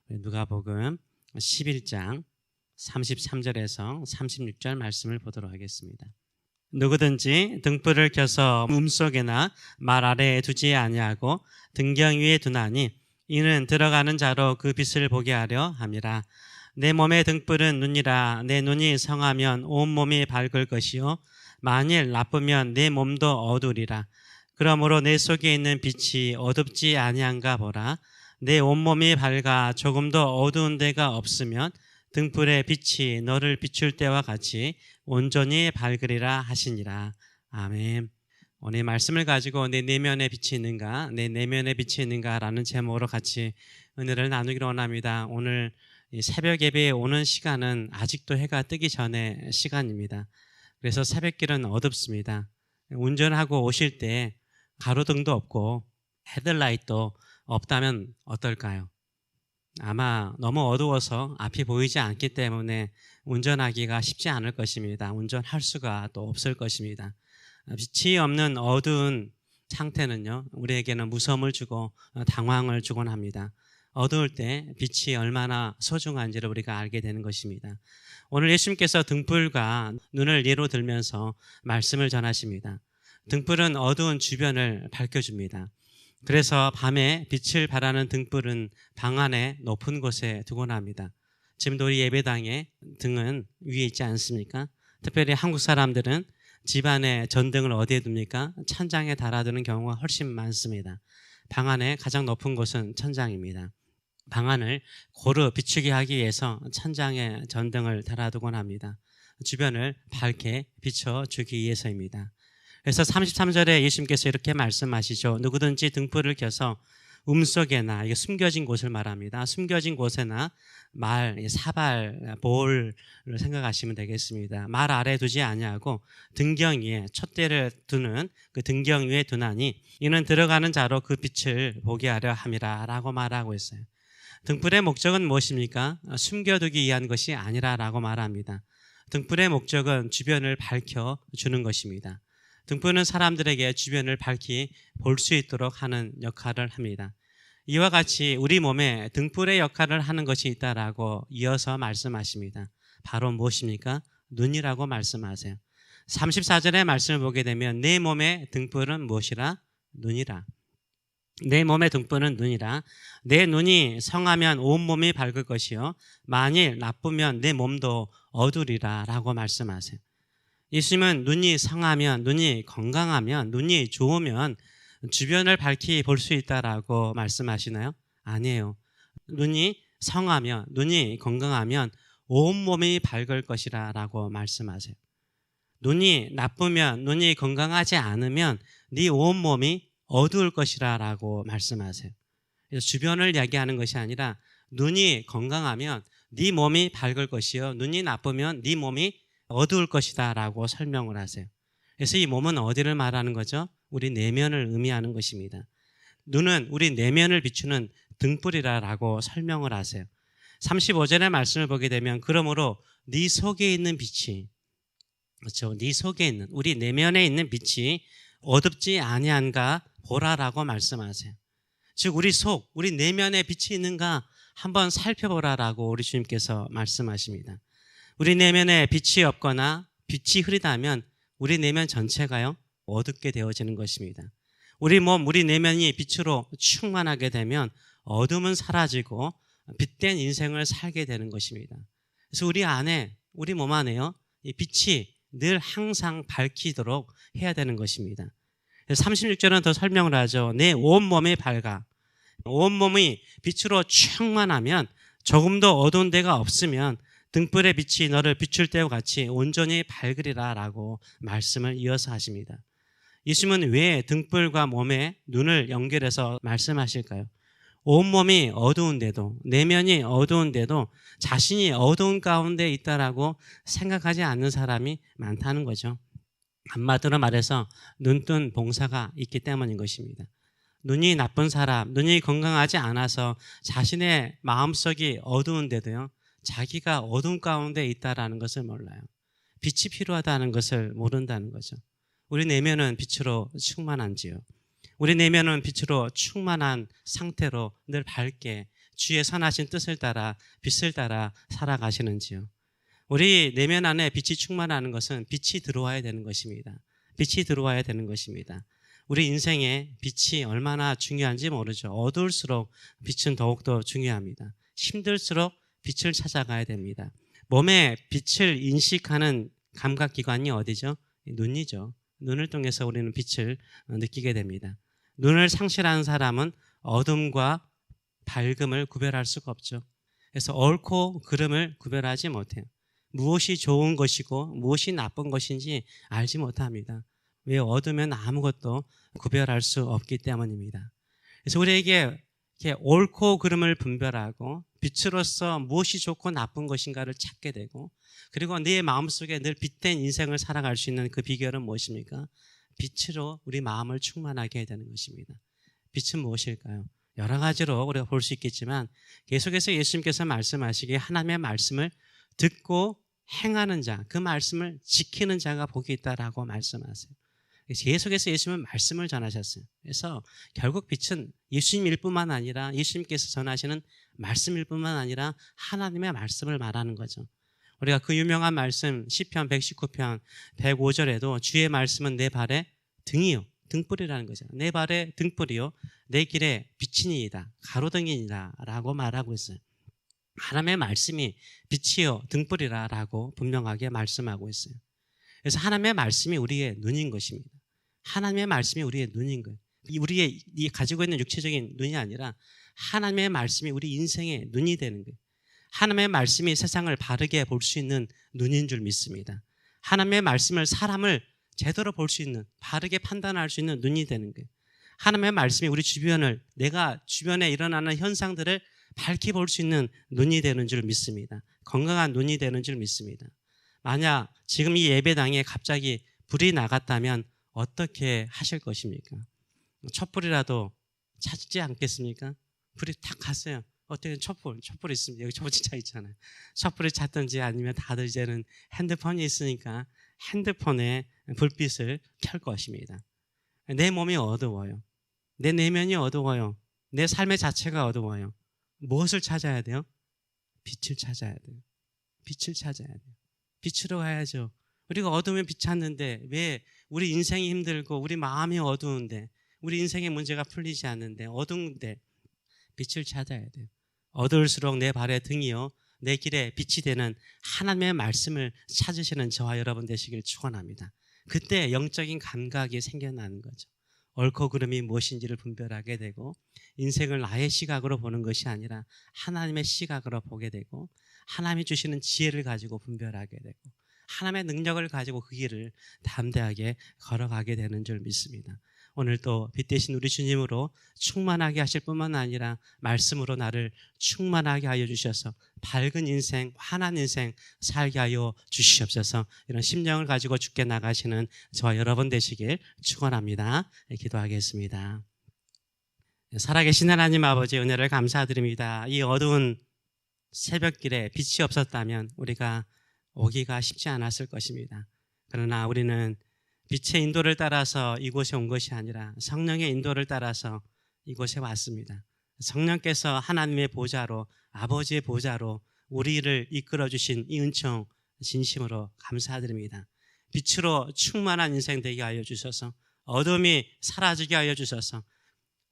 누가복음 11장 33절에서 36절 말씀을 보도록 하겠습니다. 누구든지 등불을 켜서 몸속에나 말 아래에 두지 아니하고 등경 위에 두나니 이는 들어가는 자로 그 빛을 보게 하려 함이라. 내 몸의 등불은 눈이라. 내 눈이 성하면 온 몸이 밝을 것이요 만일 나쁘면 내 몸도 어두리라. 그러므로 내 속에 있는 빛이 어둡지 아니한가 보라. 내 온몸이 밝아 조금도 어두운 데가 없으면 등불의 빛이 너를 비출 때와 같이 온전히 밝으리라 하시니라. 아멘. 오늘 말씀을 가지고 내 내면에 빛이 있는가, 내 내면에 빛이 있는가 라는 제목으로 같이 은혜를 나누기로 원합니다. 오늘 새벽 예배에 오는 시간은 아직도 해가 뜨기 전의 시간입니다. 그래서 새벽길은 어둡습니다. 운전하고 오실 때 가로등도 없고 헤드라이트도 없다면 어떨까요? 아마 너무 어두워서 앞이 보이지 않기 때문에 운전하기가 쉽지 않을 것입니다. 운전할 수가 또 없을 것입니다. 빛이 없는 어두운 상태는요, 우리에게는 무서움을 주고 당황을 주곤 합니다. 어두울 때 빛이 얼마나 소중한지를 우리가 알게 되는 것입니다. 오늘 예수님께서 등불과 눈을 예로 들면서 말씀을 전하십니다. 등불은 어두운 주변을 밝혀줍니다. 그래서 밤에 빛을 발하는 등불은 방 안에 높은 곳에 두곤 합니다. 지금도 우리 예배당에 등은 위에 있지 않습니까? 특별히 한국 사람들은 집안에 전등을 어디에 둡니까? 천장에 달아두는 경우가 훨씬 많습니다. 방 안에 가장 높은 곳은 천장입니다. 방 안을 고루 비추게 하기 위해서 천장에 전등을 달아두곤 합니다. 주변을 밝게 비춰주기 위해서입니다. 그래서 33절에 예수님께서 이렇게 말씀하시죠. 누구든지 등불을 켜서 음속에나, 이게 숨겨진 곳을 말합니다. 숨겨진 곳에나 말, 사발, 볼을 생각하시면 되겠습니다. 말 아래 두지 아니하고 등경 위에, 촛대를 두는 그 등경 위에 두나니 이는 들어가는 자로 그 빛을 보게 하려 함이라 라고 말하고 있어요. 등불의 목적은 무엇입니까? 숨겨두기 위한 것이 아니라라고 말합니다. 등불의 목적은 주변을 밝혀주는 것입니다. 등불은 사람들에게 주변을 밝히 볼 수 있도록 하는 역할을 합니다. 이와 같이 우리 몸에 등불의 역할을 하는 것이 있다라고 이어서 말씀하십니다. 바로 무엇입니까? 눈이라고 말씀하세요. 34절의 말씀을 보게 되면 내 몸의 등불은 무엇이라? 눈이라. 내 몸의 등불은 눈이라. 내 눈이 성하면 온 몸이 밝을 것이요 만일 나쁘면 내 몸도 어두리라 라고 말씀하세요. 예수님은 눈이 성하면, 눈이 건강하면, 눈이 좋으면 주변을 밝히 볼 수 있다라고 말씀하시나요? 아니에요. 눈이 성하면, 눈이 건강하면 온몸이 밝을 것이라 라고 말씀하세요. 눈이 나쁘면, 눈이 건강하지 않으면 네 온몸이 어두울 것이라 라고 말씀하세요. 그래서 주변을 이야기하는 것이 아니라 눈이 건강하면 네 몸이 밝을 것이요 눈이 나쁘면 네 몸이 어두울 것이다 라고 설명을 하세요. 그래서 이 몸은 어디를 말하는 거죠? 우리 내면을 의미하는 것입니다. 눈은 우리 내면을 비추는 등불이라고 설명을 하세요. 35절의 말씀을 보게 되면 그러므로 네 속에 있는 빛이, 그렇죠? 네 속에 있는, 우리 내면에 있는 빛이 어둡지 아니한가 보라라고 말씀하세요. 즉 우리 속, 우리 내면에 빛이 있는가 한번 살펴보라라고 우리 주님께서 말씀하십니다. 우리 내면에 빛이 없거나 빛이 흐리다면 우리 내면 전체가요 어둡게 되어지는 것입니다. 우리 몸, 우리 내면이 빛으로 충만하게 되면 어둠은 사라지고 빛된 인생을 살게 되는 것입니다. 그래서 우리 안에, 우리 몸 안에요 이 빛이 늘 항상 밝히도록 해야 되는 것입니다. 36절은 더 설명을 하죠. 내 온몸이 밝아. 온몸이 빛으로 충만하면 조금도 어두운 데가 없으면 등불의 빛이 너를 비출 때와 같이 온전히 밝으리라 라고 말씀을 이어서 하십니다. 예수님은 왜 등불과 몸에 눈을 연결해서 말씀하실까요? 온몸이 어두운데도, 내면이 어두운데도 자신이 어두운 가운데 있다라고 생각하지 않는 사람이 많다는 거죠. 한마디로 말해서 눈뜬 봉사가 있기 때문인 것입니다. 눈이 나쁜 사람, 눈이 건강하지 않아서 자신의 마음속이 어두운데도요 자기가 어둠 가운데 있다라는 것을 몰라요. 빛이 필요하다는 것을 모른다는 거죠. 우리 내면은 빛으로 충만한지요. 우리 내면은 빛으로 충만한 상태로 늘 밝게 주의 선하신 뜻을 따라 빛을 따라 살아가시는지요. 우리 내면 안에 빛이 충만하는 것은 빛이 들어와야 되는 것입니다. 빛이 들어와야 되는 것입니다. 우리 인생에 빛이 얼마나 중요한지 모르죠. 어두울수록 빛은 더욱더 중요합니다. 힘들수록 빛을 찾아가야 됩니다. 몸에 빛을 인식하는 감각기관이 어디죠? 눈이죠. 눈을 통해서 우리는 빛을 느끼게 됩니다. 눈을 상실한 사람은 어둠과 밝음을 구별할 수가 없죠. 그래서 옳고 그름을 구별하지 못해요. 무엇이 좋은 것이고 무엇이 나쁜 것인지 알지 못합니다. 왜? 어두면 아무것도 구별할 수 없기 때문입니다. 그래서 우리에게 이렇게 옳고 그름을 분별하고 빛으로서 무엇이 좋고 나쁜 것인가를 찾게 되고, 그리고 내 마음속에 늘 빛된 인생을 살아갈 수 있는 그 비결은 무엇입니까? 빛으로 우리 마음을 충만하게 해야 되는 것입니다. 빛은 무엇일까요? 여러 가지로 우리가 볼 수 있겠지만 계속해서 예수님께서 말씀하시기에 하나님의 말씀을 듣고 행하는 자, 그 말씀을 지키는 자가 복이 있다라고 말씀하세요. 계속해서 예수님은 말씀을 전하셨어요. 그래서 결국 빛은 예수님일 뿐만 아니라 예수님께서 전하시는 말씀일 뿐만 아니라 하나님의 말씀을 말하는 거죠. 우리가 그 유명한 말씀 시편 119편 105절에도 주의 말씀은 내 발의 등이요, 등불이라는 거죠. 내 발의 등불이요, 내 길에 빛이니이다, 가로등이니이다 라고 말하고 있어요. 하나님의 말씀이 빛이요 등불이라 라고 분명하게 말씀하고 있어요. 그래서 하나님의 말씀이 우리의 눈인 것입니다. 하나님의 말씀이 우리의 눈인 거예요. 우리의 가지고 있는 육체적인 눈이 아니라 하나님의 말씀이 우리 인생의 눈이 되는 거예요. 하나님의 말씀이 세상을 바르게 볼 수 있는 눈인 줄 믿습니다. 하나님의 말씀을 사람을 제대로 볼 수 있는, 바르게 판단할 수 있는 눈이 되는 거예요. 하나님의 말씀이 우리 주변을, 내가 주변에 일어나는 현상들을 밝히 볼 수 있는 눈이 되는 줄 믿습니다. 건강한 눈이 되는 줄 믿습니다. 만약 지금 이 예배당에 갑자기 불이 나갔다면 어떻게 하실 것입니까? 촛불이라도 찾지 않겠습니까? 불이 탁 갔어요. 어떻게 촛불 있습니다. 여기 촛불 진짜 있잖아요. 촛불을 찾든지 아니면 다들 이제는 핸드폰이 있으니까 핸드폰에 불빛을 켤 것입니다. 내 몸이 어두워요. 내 내면이 어두워요. 내 삶의 자체가 어두워요. 무엇을 찾아야 돼요? 빛을 찾아야 돼요. 빛을 찾아야 돼요. 빛으로 가야죠. 우리가 어두우면 빛 찾는데 왜 우리 인생이 힘들고 우리 마음이 어두운데 우리 인생의 문제가 풀리지 않는데 어두운데 빛을 찾아야 돼요. 어두울수록 내 발의 등이요 내 길에 빛이 되는 하나님의 말씀을 찾으시는 저와 여러분 되시길 축원합니다. 그때 영적인 감각이 생겨나는 거죠. 옳고 그름이 무엇인지를 분별하게 되고 인생을 나의 시각으로 보는 것이 아니라 하나님의 시각으로 보게 되고 하나님이 주시는 지혜를 가지고 분별하게 되고 하나님의 능력을 가지고 그 길을 담대하게 걸어가게 되는 줄 믿습니다. 오늘 또 빛 대신 우리 주님으로 충만하게 하실 뿐만 아니라 말씀으로 나를 충만하게 하여 주셔서 밝은 인생, 환한 인생 살게 하여 주시옵소서. 이런 심령을 가지고 주께 나가시는 저와 여러분 되시길 축원합니다. 기도하겠습니다. 살아계신 하나님 아버지 은혜를 감사드립니다. 이 어두운 새벽길에 빛이 없었다면 우리가 오기가 쉽지 않았을 것입니다. 그러나 우리는 빛의 인도를 따라서 이곳에 온 것이 아니라 성령의 인도를 따라서 이곳에 왔습니다. 성령께서 하나님의 보좌로, 아버지의 보좌로 우리를 이끌어 주신 이 은총 진심으로 감사드립니다. 빛으로 충만한 인생 되게 하여 주셔서 어둠이 사라지게 하여 주셔서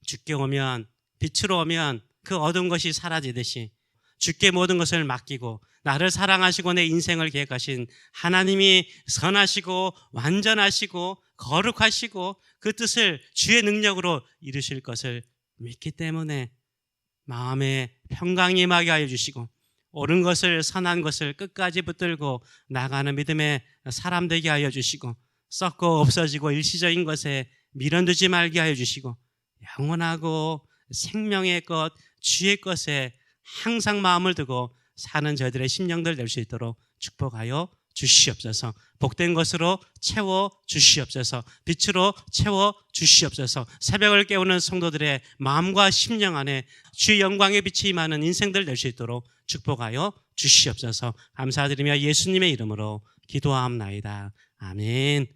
주께 오면, 빛으로 오면 그 어두운 것이 사라지듯이 주께 모든 것을 맡기고 나를 사랑하시고 내 인생을 계획하신 하나님이 선하시고 완전하시고 거룩하시고 그 뜻을 주의 능력으로 이루실 것을 믿기 때문에 마음에 평강이 임하게 하여 주시고 옳은 것을, 선한 것을 끝까지 붙들고 나가는 믿음의 사람 되게 하여 주시고 썩고 없어지고 일시적인 것에 미련두지 말게 하여 주시고 영원하고 생명의 것, 주의 것에 항상 마음을 두고 사는 저희들의 심령들 될 수 있도록 축복하여 주시옵소서. 복된 것으로 채워 주시옵소서. 빛으로 채워 주시옵소서. 새벽을 깨우는 성도들의 마음과 심령 안에 주의 영광의 빛이 임하는 인생들 될 수 있도록 축복하여 주시옵소서. 감사드리며 예수님의 이름으로 기도하옵나이다. 아멘.